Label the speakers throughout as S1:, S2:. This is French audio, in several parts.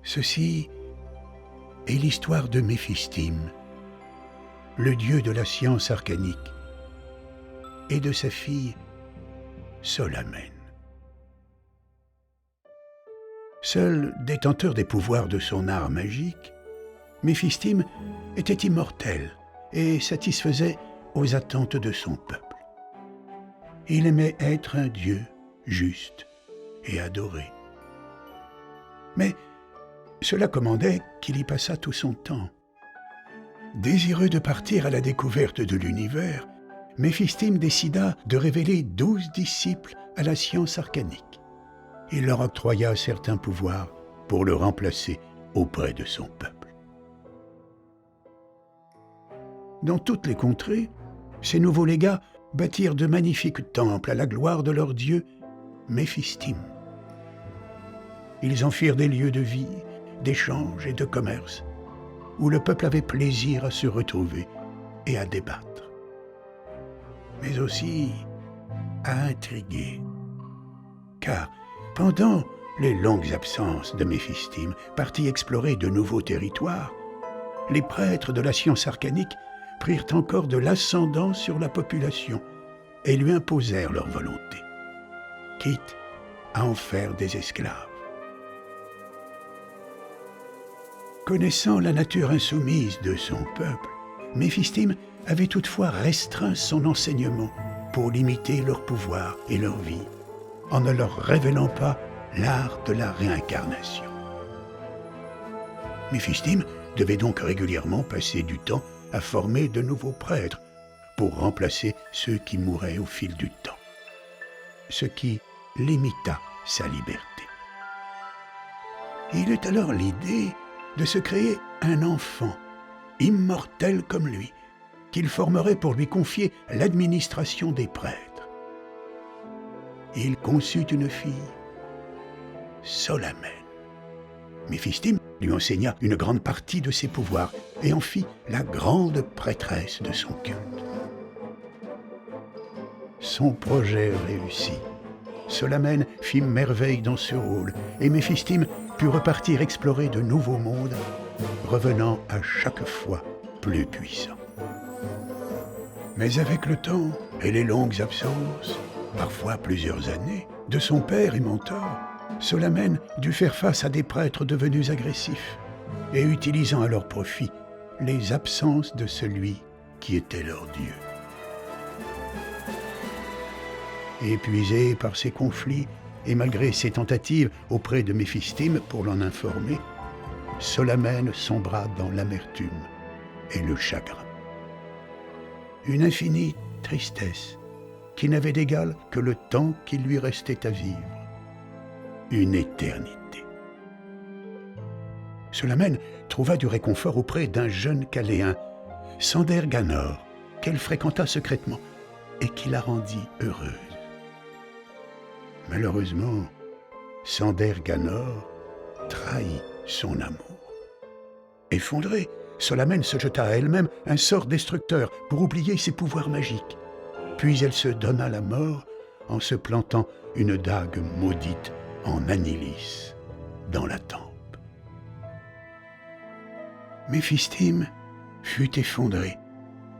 S1: Ceci est l'histoire de Méphistime, le dieu de la science arcanique, et de sa fille Solamène. Seul détenteur des pouvoirs de son art magique, Méphistime était immortel et satisfaisait aux attentes de son peuple. Il aimait être un dieu juste et adoré. Mais cela commandait qu'il y passât tout son temps. Désireux de partir à la découverte de l'univers, Méphistime décida de révéler 12 disciples à la science arcanique. Il leur octroya certains pouvoirs pour le remplacer auprès de son peuple. Dans toutes les contrées, ces nouveaux légats bâtirent de magnifiques temples à la gloire de leur dieu Méphistime. Ils en firent des lieux de vie, d'échange et de commerce, où le peuple avait plaisir à se retrouver et à débattre, mais aussi à intriguer. Car pendant les longues absences de Méphistime, parti explorer de nouveaux territoires, les prêtres de la science arcanique prirent encore de l'ascendant sur la population et lui imposèrent leur volonté, quitte à en faire des esclaves. Connaissant la nature insoumise de son peuple, Méphistime avait toutefois restreint son enseignement pour limiter leur pouvoir et leur vie, en ne leur révélant pas l'art de la réincarnation. Méphistime devait donc régulièrement passer du temps à former de nouveaux prêtres pour remplacer ceux qui mouraient au fil du temps, ce qui limita sa liberté. Il eut alors l'idée de se créer un enfant, immortel comme lui, qu'il formerait pour lui confier l'administration des prêtres. Il conçut une fille, Solamène. Méphistime lui enseigna une grande partie de ses pouvoirs et en fit la grande prêtresse de son culte. Son projet réussit. Solamène fit merveille dans ce rôle et Méphistime put repartir explorer de nouveaux mondes, revenant à chaque fois plus puissant. Mais avec le temps et les longues absences, parfois plusieurs années, de son père et mentor, Solamène dut faire face à des prêtres devenus agressifs et utilisant à leur profit les absences de celui qui était leur Dieu. Épuisé par ces conflits et malgré ses tentatives auprès de Méphistime pour l'en informer, Solamène sombra dans l'amertume et le chagrin. Une infinie tristesse qui n'avait d'égal que le temps qu'il lui restait à vivre. Une éternité. Solamène trouva du réconfort auprès d'un jeune Caléen, Sanderganor, qu'elle fréquenta secrètement et qui la rendit heureuse. Malheureusement, Sanderganor trahit son amour. Effondrée, Solamène se jeta à elle-même un sort destructeur pour oublier ses pouvoirs magiques. Puis elle se donna la mort en se plantant une dague maudite en Anilis dans la tempe. Méphistime fut effondré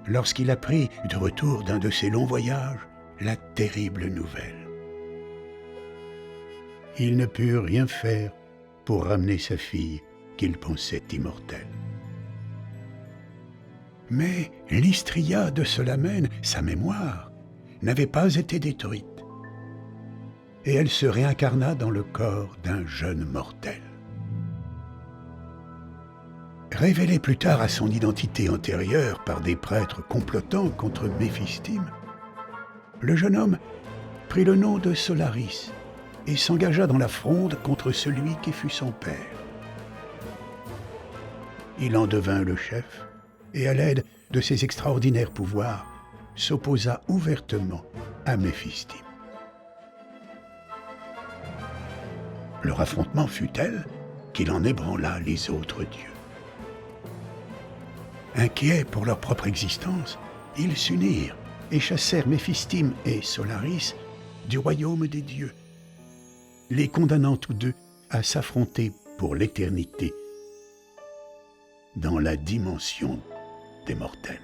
S1: lorsqu'il apprit, de retour d'un de ses longs voyages, la terrible nouvelle. Il ne put rien faire pour ramener sa fille qu'il pensait immortelle. Mais l'Istria de Solamène, sa mémoire, n'avait pas été détruite, et elle se réincarna dans le corps d'un jeune mortel. Révélé plus tard à son identité antérieure par des prêtres complotants contre Méphistime, le jeune homme prit le nom de Solaris et s'engagea dans la fronde contre celui qui fut son père. Il en devint le chef et, à l'aide de ses extraordinaires pouvoirs, s'opposa ouvertement à Méphistime. Leur affrontement fut tel qu'il en ébranla les autres dieux. Inquiets pour leur propre existence, ils s'unirent et chassèrent Méphistime et Solaris du royaume des dieux, les condamnant tous deux à s'affronter pour l'éternité dans la dimension des mortels.